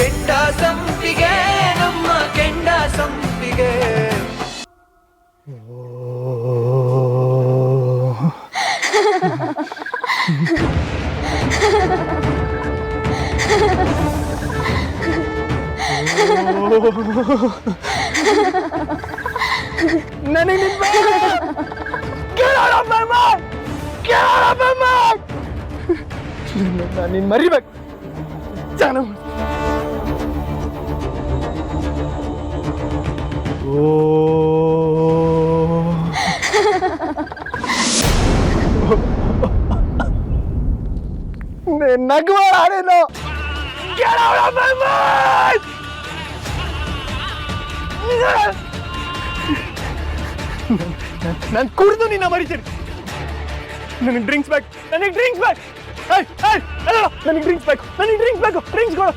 ಕೆಂಡ ಸಂಪಿಗೆ ನಮ್ಮ ಕೆಂಡ ಸಂಪಿಗೆ. ನನಗೆ ನೀನ್ ಮರಿಬೇಕು ಜಾನ. ನಗುವಾಡೇನೋ ನಾನು ಕುಡಿದು ನಿನ್ನ ಮರಿತೀನಿ. ನನಗೆ ಡ್ರಿಂಕ್ಸ್ ಬೇಕು, ನನಗೆ ಡ್ರಿಂಕ್ಸ್ ಬೇಕು, ನನಗೆ ಡ್ರಿಂಕ್ಸ್ ಬೇಕು, ನನಗೆ ಡ್ರಿಂಕ್ಸ್ ಬೇಕು, ಡ್ರಿಂಕ್ಸ್ ಕೊಡು,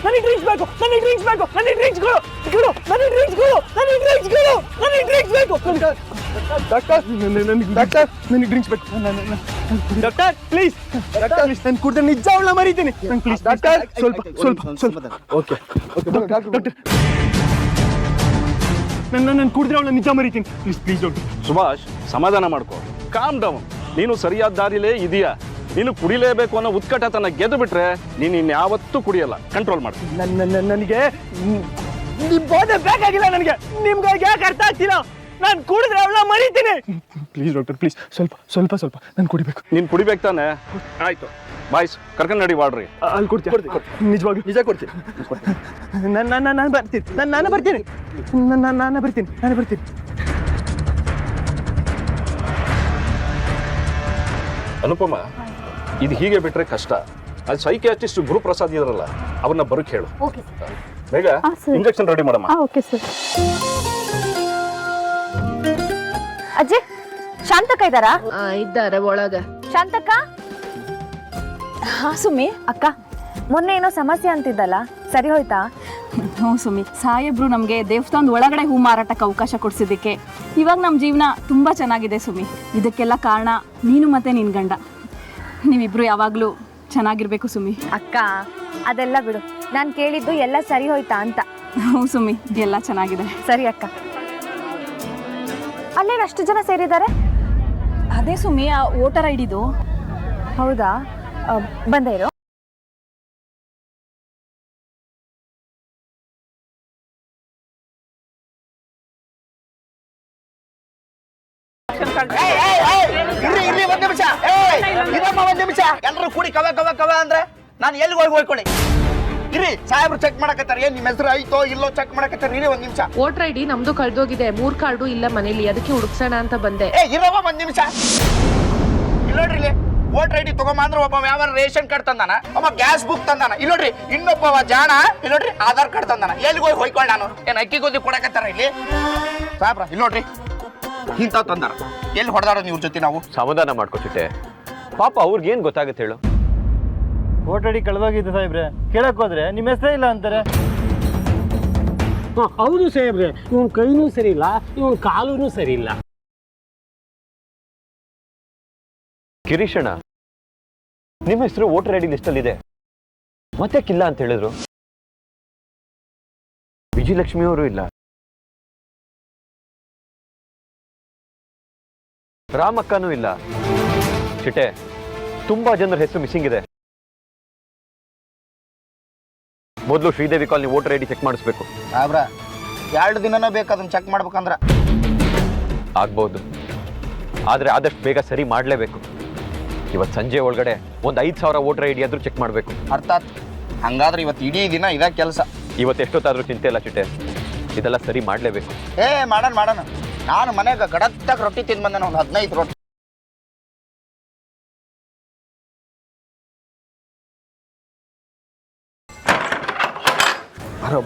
ನನಗೆ ಡ್ರಿಂಕ್ಸ್ ಬೇಕು, ನನಗೆ ಡ್ರಿಂಕ್ಸ್ ಬೇಕು, ನನಗೆ ಡ್ರಿಂಕ್ಸ್ ಕೊಡು, ಕೊಡು, ನನಗೆ ಡ್ರಿಂಕ್ಸ್ ಕೊಡು, ನನಗೆ ಡ್ರಿಂಕ್ಸ್ ಕೊಡು, ನನಗೆ ಡ್ರಿಂಕ್ಸ್ ಬೇಕು. ಡಾಕ್ಟರ್, ಡಾಕ್ಟರ್, ನನಗೆ ಡ್ರಿಂಕ್ಸ್ ಬೇಕು. ಡಾಕ್ಟರ್ ಪ್ಲೀಸ್, ಡಾಕ್ಟರ್ ಪ್ಲೀಸ್, ನಾನು ಕುಡ್ದು ನಿಜ ಅವಳ ಮರಿತೀನಿ. ನಾನು ಪ್ಲೀಸ್ ಡಾಕ್ಟರ್, ಸ್ವಲ್ಪ ಸ್ವಲ್ಪ ಸ್ವಲ್ಪ. ಓಕೆ ಓಕೆ ಡಾಕ್ಟರ್, ನಾನು ಕುಡಿದ್ರೆ ಅವಳ ನಿಜ ಮರಿತೀನಿ. Please please doctor. ಸುಭಾಷ್, ಸಮಾಧಾನ ಮಾಡ್ಕೋ, ಕಾಮ್ ಡೌನ್. ನೀನು ಸರಿಯಾದ ದಾರಿಲೇ ಇದೆಯಾ. ನೀನು ಕುಡಿಲೇಬೇಕು ಅನ್ನೋ ಉತ್ಕಟತನ ಗೆದ್ದು ಬಿಟ್ರೆ ನೀನು ಇನ್ಯಾವತ್ತೂ ಕುಡಿಯಲ್ಲ. ಕಂಟ್ರೋಲ್ ಮಾಡ್ತೀನಿ. ನನಗೆ ನಿಮ್ಮ ಬೋಧೆ ಬೇಕಾಗಿಲ್ಲ. ನನಗೆ ನಿಮ್ಗೆ ಯಾಕೆ ಅರ್ಥ ಆಗ್ತಿಲ್ಲ? ನಾನು ಕುಡಿದ್ರೆ ಅವಳ ಮರಿತೀನಿ. ಪ್ಲೀಸ್ ಡಾಕ್ಟರ್ ಪ್ಲೀಸ್, ಸ್ವಲ್ಪ ಸ್ವಲ್ಪ ಸ್ವಲ್ಪ ನಾನು ಕುಡಿಬೇಕು. ನೀನು ಕುಡಿಬೇಕು ತಾನೆ? ಆಯ್ತು ಬಾಯ್ಸ್, ಕರ್ಕೊಂಡು ನಡಿ ವಾಡ್ರಿ. ಅಲ್ಲಿ ಕೊಡ್ತೀನಿ, ನಿಜವಾಗ್ಲೂ ನಿಜ ಕೊಡ್ತೀನಿ. ನಾನು ಬರ್ತೀನಿ, ನಾನು ಬರ್ತೀನಿ, ನಾನು ಬರ್ತೀನಿ, ನಾನು ಬರ್ತೀನಿ. ಅನುಪಮ, ಇದು ಹೀಗೆ ಬಿಟ್ರೆ ಕಷ್ಟ. ಅದು ಸೈಕಿಯಾಟ್ರಿಸ್ಟ್ ಗುರುಪ್ರಸಾದ್ ಇದ್ರಲ್ಲ, ಅವ್ರನ್ನ ಬರೋಕೆ ಹೇಳು. ಬೇಗ ಇಂಜೆಕ್ಷನ್ ರೆಡಿ ಮಾಡಮ್ಮ. Okay sir. ಅಜ್ಜಿ, ಶಾಂತಕ್ಕ ಇದ್ದಾರಾ? ಇದ್ದಾರೆ ಒಳಗೆ. ಶಾಂತಕ್ಕ. ಹಾ ಸುಮ್ಮಿ. ಅಕ್ಕ, ಮೊನ್ನೆ ಏನೋ ಸಮಸ್ಯೆ ಅಂತಿದ್ದಲ್ಲ, ಸರಿ ಹೋಯ್ತಾ? ಹ್ಞೂ ಸುಮ್ಮಿ, ಸಾಹೇಬ್ರು ನಮಗೆ ದೇವಸ್ಥಾನದ ಒಳಗಡೆ ಹೂ ಮಾರಾಟಕ್ಕೆ ಅವಕಾಶ ಕೊಡಿಸಿದ್ದಕ್ಕೆ ಇವಾಗ ನಮ್ಮ ಜೀವನ ತುಂಬ ಚೆನ್ನಾಗಿದೆ ಸುಮ್ಮಿ. ಇದಕ್ಕೆಲ್ಲ ಕಾರಣ ನೀನು ಮತ್ತೆ ನಿನ್ನ ಗಂಡ. ನೀವಿಬ್ರು ಯಾವಾಗಲೂ ಚೆನ್ನಾಗಿರ್ಬೇಕು ಸುಮ್ಮಿ. ಅಕ್ಕ, ಅದೆಲ್ಲ ಬಿಡು. ನಾನು ಕೇಳಿದ್ದು ಎಲ್ಲ ಸರಿ ಹೋಯ್ತಾ ಅಂತ. ಹ್ಞೂ ಸುಮ್ಮಿ, ಎಲ್ಲ ಚೆನ್ನಾಗಿದೆ. ಸರಿ ಅಕ್ಕ. ಅಲ್ಲೇನು ಅಷ್ಟು ಜನ ಸೇರಿದ್ದಾರೆ? ಅದೇ ಸುಮ್ಮಿ, ಆ ವೋಟರ್ ಐಡಿದು. ಹೌದಾ? ಬಂದೇ ಇರು. ಒಂದ್ ನಿಮಿಷ ಎಲ್ಲರೂ ಕೂಡಿ ಕವ ಕವ ಕವ ಅಂದ್ರೆ ನಾನು ಎಲ್ಲಿಗೆ ಹೋಗಿ ಹೋಯ್ಕೊಳ್ಳಿ. ಇರಿ, ಸಾಹೇಬ್ರು ಚೆಕ್ ಮಾಡಕತ್ತಾರ. ಏನ್ ನಿಮ್ಮ ಹೆಸರು ಐತೋ ಇಲ್ಲೋ ಚೆಕ್ ಮಾಡಕತ್ತಾರ. ಇರಿ ಒಂದ್ ನಿಮಿಷ. ವೋಟರ್ ಐಡಿ ನಮ್ದು ಕಳ್ದೋಗಿದೆ. 3 ಕಾರ್ಡು ಇಲ್ಲ ಮನೇಲಿ, ಅದಕ್ಕೆ ಹುಡುಕ್ಸೋಣ ಅಂತ ಬಂದೆ. ಇರವ ಒಂದ್ ನಿಮಿಷ. ಇಲ್ಲ ನೋಡ್ರಿ, ಇಲ್ಲಿ ವೋಟರ್ ಐಡಿ ತಗೊಂಬ ಅಂದ್ರೆ ಒಬ್ಬ ಯಾವ ರೇಷನ್ ಕಾರ್ಡ್ ತಂದಾನ, ಒಬ್ಬ ಗ್ಯಾಸ್ ಬುಕ್ ತಂದಾನ. ಇಲ್ಲ ನೋಡ್ರಿ, ಇನ್ನೊಬ್ಬ ಜಾಣ ಇಲ್ಲ ನೋಡ್ರಿ ಆಧಾರ್ ಕಾರ್ಡ್ ತಂದಾನ. ಎಲ್ಲಿಗೆ ಹೋಗಿ ಹೋಯ್ಕೊಳ್ಳಿ ನಾನು? ಏನ್ ಅಕ್ಕಿ ಗೋಧಿ ಕೊಡಕತ್ತಾರ ಇಲ್ಲಿ ಸಾಹೇಬ್ರ? ಇಲ್ಲ ನೋಡ್ರಿ, ಇಂಥವ್ ತಂದಾರ. ಎಲ್ಲಿ ಹೊಡೆದಾರ ಇವ್ರ ಜೊತೆ ನಾವು? ಸಮಾಧಾನ ಮಾಡ್ಕೊಚಿಟ್ಟೆ. ಪಾಪ ಅವ್ರಿಗೇನು ಗೊತ್ತಾಗುತ್ತೆ ಹೇಳು? ವೋಟರ್ ಐಡಿ ಕಳೆದೋಗಿದ್ದು ಸಾಹೇಬ್ರೆ. ಕೇಳಕ್ ಹೋದ್ರೆ ನಿಮ್ಮ ಹೆಸರೇ ಇಲ್ಲ ಅಂತಾರೆ. ಹೌದು ಸಾಹೇಬ್ರೆ, ಇವನ್ ಕೈನೂ ಸರಿ ಇಲ್ಲ, ಇವನ್ ಕಾಲೂನು ಸರಿ ಇಲ್ಲ. ಕಿರೀಶಣ್ಣ, ನಿಮ್ಮ ಹೆಸರು ವೋಟರ್ ಐಡಿ ಲಿಸ್ಟಲ್ಲಿ ಇದೆ, ಮತ್ತೆ ಕಿಲ್ಲ ಅಂತ ಹೇಳಿದ್ರು. ವಿಜಯಲಕ್ಷ್ಮಿ ಅವರು ಇಲ್ಲ, ರಾಮಕ್ಕನೂ ಇಲ್ಲ. ಚಿಟ್ಟೆ, ತುಂಬಾ ಜನರ ಹೆಸರು ಮಿಸ್ಸಿಂಗ್ ಇದೆ. ಮೊದಲು Sridevi colony voter ID check ಮಾಡಿಸ್ಬೇಕು. ಸಾಹೇಬ್ರ, 2 ದಿನನೂ ಬೇಕು ಅದನ್ನ ಚೆಕ್ ಮಾಡ್ಬೇಕಂದ್ರ. ಆಗ್ಬಹುದು, ಆದ್ರೆ ಆದಷ್ಟು ಬೇಗ ಸರಿ ಮಾಡಲೇಬೇಕು. ಇವತ್ತು ಸಂಜೆ ಒಳಗಡೆ ಒಂದು 5,000 ವೋಟರ್ ಐಡಿ ಆದ್ರೂ ಚೆಕ್ ಮಾಡಬೇಕು. ಅರ್ಥಾತ್. ಹಂಗಾದ್ರೆ ಇವತ್ತು ಇಡೀ ದಿನ ಇದ ಕೆಲಸ. ಇವತ್ತು ಎಷ್ಟೊತ್ತಾದ್ರೂ ಚಿಂತೆ ಇಲ್ಲ ಚಿಟ್ಟೆ, ಇದೆಲ್ಲ ಸರಿ ಮಾಡಲೇಬೇಕು. ಮಾಡೋಣ ಮಾಡೋಣ. ನಾನು ಮನೆಗೆ ಗಡತ್ತಾಗ ರೊಟ್ಟಿ ತಿಂದು ಬಂದೆ, ಒಂದು 15 ರೊಟ್ಟಿ.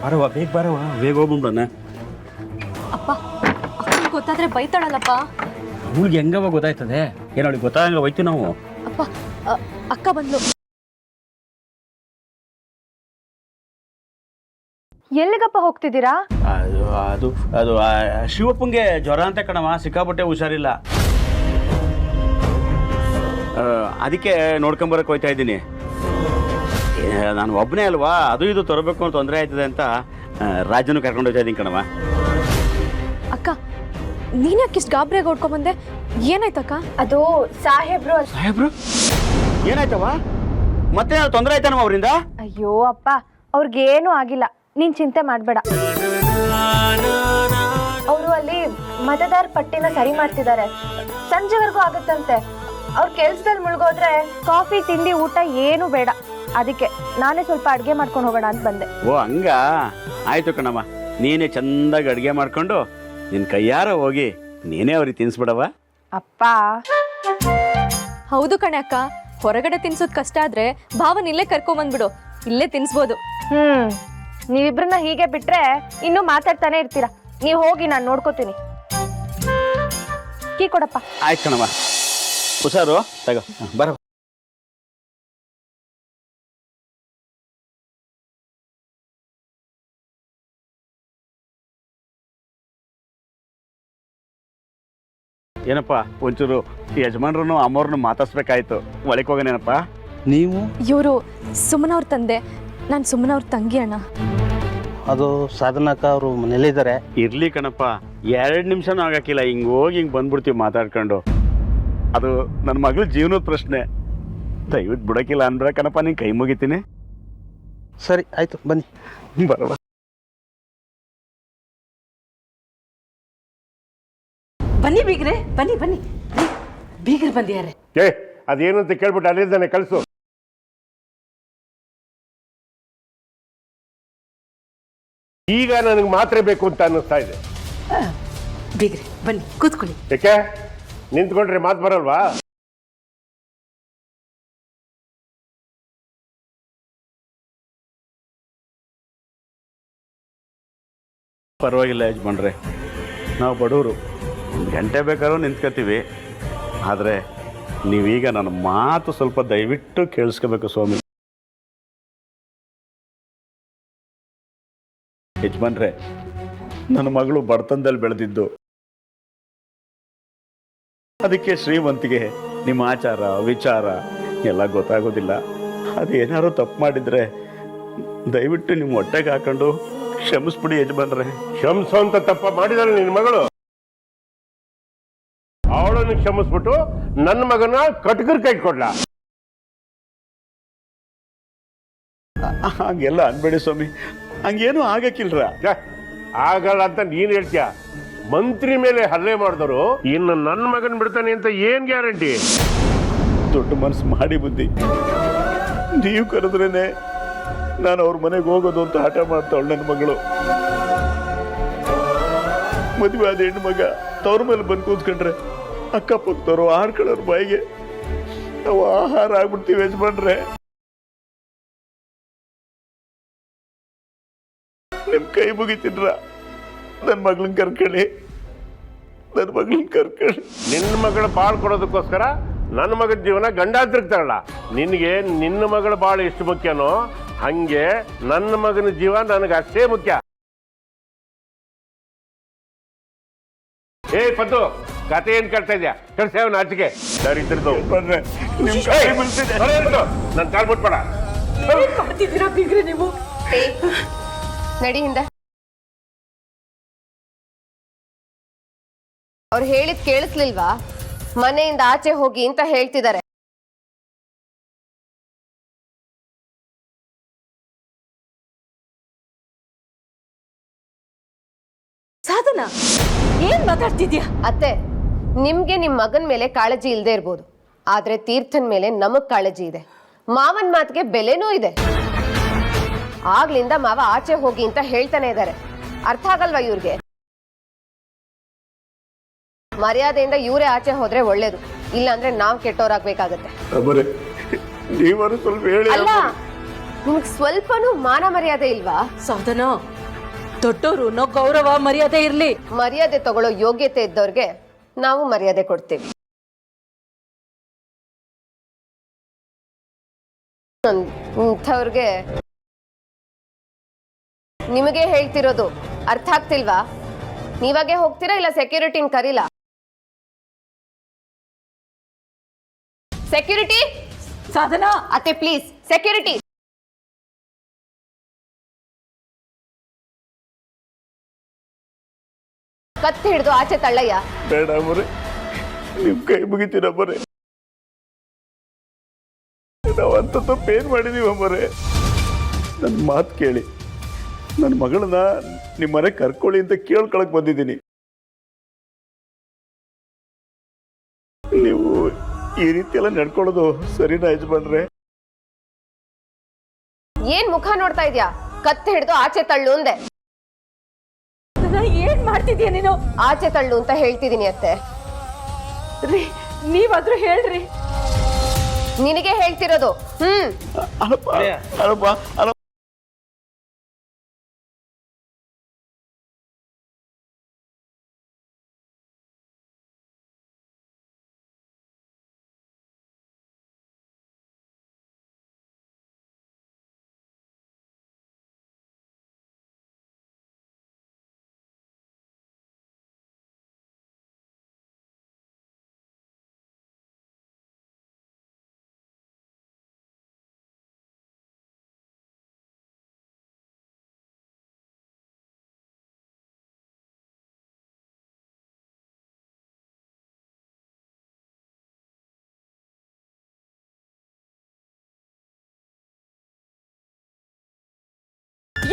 ಬರವ ಬೇಗ ಬರವ, ಬೇಗ ಹೋಗ್ಬಿಡೋಣ. ಅಪ್ಪ, ಅಕ್ಕನಿಗೆ ಗೊತ್ತಾದ್ರೆ ಬೈತಾಳಲ್ಲಪ್ಪ. ಅವಳಿಗೆ ಹೆಂಗವ ಗೊತ್ತಾಯ್ತದೆ? ಏನು ಅವಳಿಗೆ ಗೊತ್ತಾಗಂಗ ಹೋಯ್ತು ನಾವು. ಅಪ್ಪ, ಅಕ್ಕ ಬಂದ್ಲು. ಎಲ್ಲಿಗಪ್ಪ ಹೋಗ್ತಿದ್ದೀರಾ? ಅದು ಅದು ಶಿವಪ್ಪಂಗೆ ಜ್ವರ ಅಂತ ಕಣವ, ಸಿಕ್ಕಾಪಟ್ಟೆ ಹುಷಾರಿಲ್ಲ. ಅದಕ್ಕೆ ನೋಡ್ಕೊಂಬರಕ್ಕೆ ಹೋಯ್ತಾ ಇದ್ದೀನಿ. ನಾನು ಒಬ್ಬನೇ ಅಲ್ವಾ, ಅದು ಇದು ತರಬೇಕು ಅಂತ ತೊಂದರೆ ಆಯ್ತದೆ ಅಂತ ರಾಜನು ಕರ್ಕೊಂಡು ಹೋಗ್ತಾ ಇದ್ದೀನಿ ಕಣವ. ಅಕ್ಕ ನೀನ್ ಯಾಕೆ ಇಷ್ಟು ಗಾಬರಿಯಾಗಿ ಹೊಡ್ಕೊಂಬಂದೆ? ಏನಾಯ್ತಕ್ಕ? ಅದು ಸಾಹೇಬ್ರು ಸಾಹೇಬ್ರು ಏನಾಯ್ತವ? ಮತ್ತೆ ತೊಂದರೆ ಆಯ್ತಾನವ ಅವರಿಂದ? ಅಯ್ಯೋ ಅಪ್ಪ, ಅವ್ರಿಗೇನು ಆಗಿಲ್ಲ, ನೀನ್ ಚಿಂತೆ ಮಾಡಬೇಡ. ಅವರು ಅಲ್ಲಿ ಮತದಾರ ಪಟ್ಟಿನ ಸರಿ ಮಾಡ್ತಿದ್ದಾರೆ, ಸಂಜೆವರೆಗೂ ಆಗುತ್ತಂತೆ. ಅವ್ರ ಕೆಲ್ಸದಲ್ಲಿ ಮುಳುಗೋದ್ರೆ ಕಾಫಿ ತಿಂಡಿ ಊಟ ಏನು ಬೇಡ. ಅದಕ್ಕೆ ನಾನೇ ಸ್ವಲ್ಪ ಅಡ್ಗೆ ಮಾಡ್ಕೊಂಡು ಹೋಗೋಣ ಅಂತ ಬಂದೆ. ಓ ಹಂಗ ಆಯ್ತು ಕಣಮ್ಮ, ನೀನೇ ಚಂದಾಗಿ ಅಡುಗೆ ಮಾಡ್ಕೊಂಡು ನಿನ್ನ ಕೈಯಾರ ಹೋಗಿ ನೀನೇ ಅವ್ರಿಗೆ ತಿನ್ಸ್ಬಿಡವ. ಅಪ್ಪ ಹೌದು ಕಣೆ ಅಕ್ಕ, ಹೊರಗಡೆ ತಿನ್ಸೋದ್ ಕಷ್ಟ ಆದ್ರೆ ಭಾವನ್ ಇಲ್ಲೇ ಕರ್ಕೊಂಬಂದ್ಬಿಡು, ಇಲ್ಲೇ ತಿನ್ಸ್ಬೋದು. ನೀವಿಬ್ರನ್ನ ಹೀಗೆ ಬಿಟ್ರೆ ಇನ್ನೂ ಮಾತಾಡ್ತಾನೆ ಇರ್ತೀರಾ. ನೀವು ಹೋಗಿ, ನಾನು ನೋಡ್ಕೋತೀನಿ. ಕೀ ಕೊಡಪ್ಪ. ಆಯ್ತು ಕಣಮ್ಮ, ಹುಷಾರು ತಗೋ ಬರ. ಏನಪ್ಪ ಒಂಚೂರು ಯಜಮಾನ್ರನ್ನು ಅಮ್ಮವ್ರನ್ನು ಮಾತಾಡ್ಸ್ಬೇಕಾಯ್ತು, ಒಳಗೆ ಹೋಗೋನೇನಪ್ಪ ನೀವು? ಇವರು ಸುಮನ ಅವ್ರ ತಂದೆ, ನಾನು ಸುಮನ ಅವ್ರ ತಂಗಿ ಅಣ್ಣ. ಅದು ಸಾಧನಕ್ಕ ಅವರು ಮನೇಲಿದ್ದಾರೆ. ಇರ್ಲಿ ಕಣಪ್ಪ, 2 ನಿಮಿಷನೂ ಆಗಕ್ಕಿಲ್ಲ, ಹಿಂಗೆ ಹೋಗಿ ಹಿಂಗೆ ಬಂದ್ಬಿಡ್ತೀವಿ ಮಾತಾಡ್ಕೊಂಡು. ಅದು ನನ್ನ ಮಗಳ ಜೀವನದ ಪ್ರಶ್ನೆ, ದಯವಿಟ್ಟು ಬಿಡೋಕ್ಕಿಲ್ಲ ಅನ್ಬೇಡ ಕಣಪ್ಪ, ನೀನು ಕೈ ಮುಗಿತೀನಿ. ಸರಿ ಆಯ್ತು, ಬನ್ನಿ ಬರವ. ಬನ್ನಿ ಬೀಗ್ರೆ, ಬನ್ನಿ ಬನ್ನಿ, ಬೀಗ್ರೆ ಬಂದಿದ್ದಾರೆ. ಅದೇನು ಅಂತ ಕೇಳ್ಬಿಟ್ಟು ಅಲ್ಲಿದ್ದಾನೆ ಕಳಿಸು. ಈಗ ನನಗೆ ಮಾತ್ರೆ ಬೇಕು ಅಂತ ಅನ್ನಿಸ್ತಾ ಇದೆ. ಬೀಗ್ರೆ ಬನ್ನಿ ಕೂತ್ಕೊಳ್ಳಿ. ಯಾಕೆ ನಿಂತ್ಕೊಂಡ್ರೆ ಮಾತು ಬರಲ್ವಾ? ಪರವಾಗಿಲ್ಲ ಯಜಮಾನ್ರೆ, ನಾವು ಬಡವರು, 1 ಗಂಟೆ ಬೇಕಾದ್ರೂ ನಿಂತ್ಕೋತೀವಿ. ಆದರೆ ನೀವೀಗ ನನ್ನ ಮಾತು ಸ್ವಲ್ಪ ದಯವಿಟ್ಟು ಕೇಳಿಸ್ಕೋಬೇಕು ಸ್ವಾಮಿ. ಯಜಮಾನ್ರೆ, ನನ್ನ ಮಗಳು ಬಡತನದಲ್ಲಿ ಬೆಳೆದಿದ್ದು, ಅದಕ್ಕೆ ಶ್ರೀಮಂತಿಗೆ ನಿಮ್ಮ ಆಚಾರ ವಿಚಾರ ಎಲ್ಲ ಗೊತ್ತಾಗೋದಿಲ್ಲ. ಅದೇನಾದ್ರು ತಪ್ಪು ಮಾಡಿದರೆ ದಯವಿಟ್ಟು ನಿಮ್ಮ ಹೊಟ್ಟೆಗೆ ಹಾಕೊಂಡು ಕ್ಷಮಿಸ್ಬಿಡಿ ಯಜಮಾನ್ರೆ. ಕ್ಷಮಿಸೋ ಅಂತ ತಪ್ಪ ಮಾಡಿದಾಳೆ ನಿನ್ನ ಮಗಳು, ಅವಳನ್ನು ಕ್ಷಮಿಸ್ಬಿಟ್ಟು ನನ್ನ ಮಗನ ಕಟ್ಕರ್ ಕೈ ಕೊಡ್ಲಾ? ಹಂಗೆಲ್ಲ ಅನ್ಬೇಡಿ ಸ್ವಾಮಿ, ಹಂಗೇನು ಆಗಕ್ಕಿಲ್ರ. ಆಗಲ್ಲ ಅಂತ ನೀನ್ ಹೇಳ್ತೀಯ. ಮಂತ್ರಿ ಮೇಲೆ ಹಲ್ಲೆ ಮಾಡಿದವರು ಇನ್ನು ನನ್ನ ಮಗನ್ ಬಿಡ್ತಾನೆ ಅಂತ ಏನ್ ಗ್ಯಾರಂಟಿ? ದೊಡ್ಡ ಮನಸ್ಸು ಮಾಡಿ ಬುದ್ಧಿ, ನೀವು ಕರೆದ್ರೇನೆ ನಾನು ಅವ್ರ ಮನೆಗೆ ಹೋಗೋದು ಅಂತ ಹಠ ಮಾಡ್ತಾವಳು ನನ್ನ ಮಗಳು. ಮದುವೆ ಆದ ಹೆಣ್ಣು ಮಗ ತವ್ರ ಮೇಲೆ ಬಂದು ಕೂತ್ಕೊಂಡ್ರೆ ಅಕ್ಕಪಕ್ಕದವರು ಆಡ್ಕೊಳ್ಳೋರು ಬಾಯಿಗೆ ನಾವು ಆಹಾರ ಆಗ್ಬಿಡ್ತೀವಿ ಯಜಮಾನ್ರೆ. ನಿಮ್ ಕೈ ಮುಗಿತೀನ್ರ, ನನ್ನ ಮಗಳನ್ನ ಕರ್ಕೊಳ್ಳಿ, ನನ್ನ ಮಗಳನ್ನ ಕರ್ಕೊಳ್ಳಿ. ನಿನ್ನ ಮಗಳ ಬಾಳ್ ಕೊಡೋದಕ್ಕೋಸ್ಕರ ನನ್ನ ಮಗನ ಜೀವನ ಗಂಡಾಂತರಕ್ತಾರಲ್ಲ. ನಿನಗೆ ನಿನ್ನ ಮಗಳ ಬಾಳ ಎಷ್ಟು ಮುಖ್ಯನೋ ಹಂಗೆ ನನ್ನ ಮಗನ ಜೀವ ನನಗೆ ಅಷ್ಟೇ ಮುಖ್ಯ. ಏ ಪದ್ದು, ಕತೆ ಏನ್ ಕಟ್ತಾ ಇದ್ಯಾ? ಕಳ್ಸೇವ್ ನಾಚಿಕೆ ನನ್ ಕಾಲ್ ಬಿಟ್ಬೇಡ. ಬೀಗ್ರೆ ನೀವು ನಡಿ ಹಿಂದೆ. ಅವ್ರು ಹೇಳಿದ್ ಕೇಳಿಸ್ಲಿಲ್ವಾ? ಮನೆಯಿಂದ ಆಚೆ ಹೋಗಿ ಅಂತ ಹೇಳ್ತಿದ್ದಾರೆ. ಸಾಧನಾ, ಏನ್ ಮಾತಾಡ್ತಿದ್ಯಾ? ಅತ್ತೆ, ನಿಮ್ಗೆ ನಿಮ್ ಮಗನ್ ಮೇಲೆ ಕಾಳಜಿ ಇಲ್ದೇ ಇರ್ಬೋದು, ಆದ್ರೆ ತೀರ್ಥನ್ ಮೇಲೆ ನಮಗ್ ಕಾಳಜಿ ಇದೆ. ಮಾವನ್ ಮಾತಿಗೆ ಬೆಲೆನೂ ಇದೆ. ಆಗ್ಲಿಂದ ಮಾವ ಆಚೆ ಹೋಗಿ ಅಂತ ಹೇಳ್ತಾನೆ ಇದ್ದಾರೆ. ಅರ್ಥ ಆಗಲ್ವಾ ಇವ್ರಿಗೆ? ಮರ್ಯಾದೆಯಿಂದ ಇವರೇ ಆಚೆ ಹೋದ್ರೆ ಒಳ್ಳೇದು, ಇಲ್ಲಾಂದ್ರೆ ನಾವ್ ಕೆಟ್ಟೋರಾಗ್ಬೇಕಾಗತ್ತೆ. ಅಲ್ಲ, ನಿಮ್ಗೆ ಸ್ವಲ್ಪನೂ ಮಾನ ಮರ್ಯಾದೆ ಇಲ್ವಾ? ಸಾಧನಾ, ದೊಡ್ಡವರು ಅನ್ನೋ ಗೌರವ ಮರ್ಯಾದೆ ಇರ್ಲಿ. ಮರ್ಯಾದೆ ತಗೊಳ್ಳೋ ಯೋಗ್ಯತೆ ಇದ್ದವ್ರಿಗೆ ನಾವು ಮರ್ಯಾದೆ ಕೊಡ್ತೀವಿ. ಇಂಥವ್ರಿಗೆ ನಿಮಗೆ ಹೇಳ್ತಿರೋದು ಅರ್ಥ ಆಗ್ತಿಲ್ವಾ? ನೀವಾಗೆ ಹೋಗ್ತೀರಾ ಇಲ್ಲ ಸೆಕ್ಯೂರಿಟಿನ ಕರೀಲಾ? ಸೆಕ್ಯೂರಿಟಿ, ಸಾಧನಾ ಅತ್ತೆ ಪ್ಲೀಸ್, ಸೆಕ್ಯೂರಿಟಿ. ಕತ್ತಿ ಹಿಡಿದು ಆಚೆ ತಳ್ಳಯ್ಯ. ಬೇಡ ಅಮ್ಮರೇ, ನಿಮ್ ಕೈ ಮುಗಿತೀರ ಅಮ್ಮರೇ. ನಾವು ಅಂತ ತಪ್ಪೇನು ಮಾಡಿದೀವಿ ಅಮ್ಮರೇ. ನನ್ನ ಮಾತು ಕೇಳಿ, ನನ್ನ ಮಗಳನ್ನ ನಿಮ್ಮ ಮನೆ ಕರ್ಕೊಳ್ಳಿ ಅಂತ ಕೇಳ್ಕೊಳಕ್ ಬಂದಿದ್ದೀನಿ. ನೀವು ಈ ರೀತಿ ಎಲ್ಲ ನಡ್ಕೊಳ್ಳೋದು ಸರಿನಾ ಯಜಮಾನ್ರೆ? ಏನ್ ಮುಖ ನೋಡ್ತಾ ಇದ್ಯಾ? ಕತ್ತಿ ಹಿಡಿದು ಆಚೆ ತಳ್ಳು ಅಂದೆ. ಏನ್ ಮಾಡ್ತಿದ್ಯಾ ನೀನು? ಆಚೆ ತಳ್ಳು ಅಂತ ಹೇಳ್ತಿದೀನಿ ಅತ್ತೆ. ರೀ ನೀವಾದ್ರೂ ಹೇಳ್ರಿ. ನಿನಗೆ ಹೇಳ್ತಿರೋದು. ಅಲ್ಲಪ್ಪ ಅಲ್ಲಪ್ಪ ಅಲ್ಲ,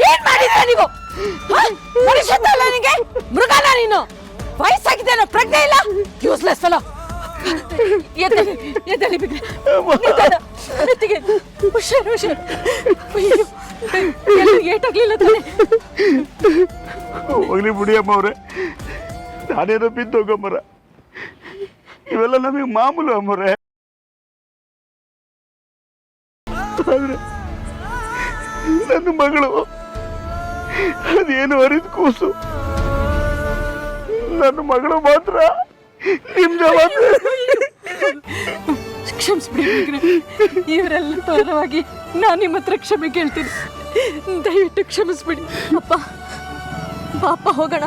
ಏನ್ ಮಾಡಿದ್ರೆ ನೀವು? ಮನುಷ್ಯ ಅಲ್ಲ ನಿನಗೆ? ಮೃಗನ ನೀನು? ವಯಸ್ಸಾಗಿದ್ದೇನೋ, ಪ್ರಜ್ಞೆ ಇಲ್ಲ, ಯೂಸ್ಲೆಸ್ ಅಲ್ಲ. ಎದ್ದಳಿ ಬಿಗ್ರೆ, ಹುಷಾರು ಹುಷಾರು. ಏಟಾಗ್ಲಿಲ್ಲ ತಾನೆ? ಹೋಗ್ಲಿ ಬಿಡಿ ಅಮ್ಮ ಅವ್ರೆ, ನಾನೇನೋ ಬಿದ್ದು ಹೋಗಮ್ಮರ. ಇವೆಲ್ಲ ನಮಗೆ ಮಾಮೂಲು ಅಮ್ಮವ್ರೆ. ಆದ್ರೆ ನನ್ನ ಮಗಳು ಅದೇನು ಅರಿದ ಕೂಸು. ನನ್ನ ಮಗಳು ಮಾತ್ರ ನಿಮ್ ಜವಾಬ್ದಾರಿ. ಕ್ಷಮಿಸ್ಬಿಡಿ, ಇವರೆಲ್ಲ ಪರವಾಗಿ ನಾನು ನಿಮ್ಮ ಹತ್ರ ಕ್ಷಮೆ ಕೇಳ್ತೀನಿ. ದಯವಿಟ್ಟು ಕ್ಷಮಿಸ್ಬಿಡಿ. ಅಪ್ಪ ಪಾಪ ಹೋಗೋಣ.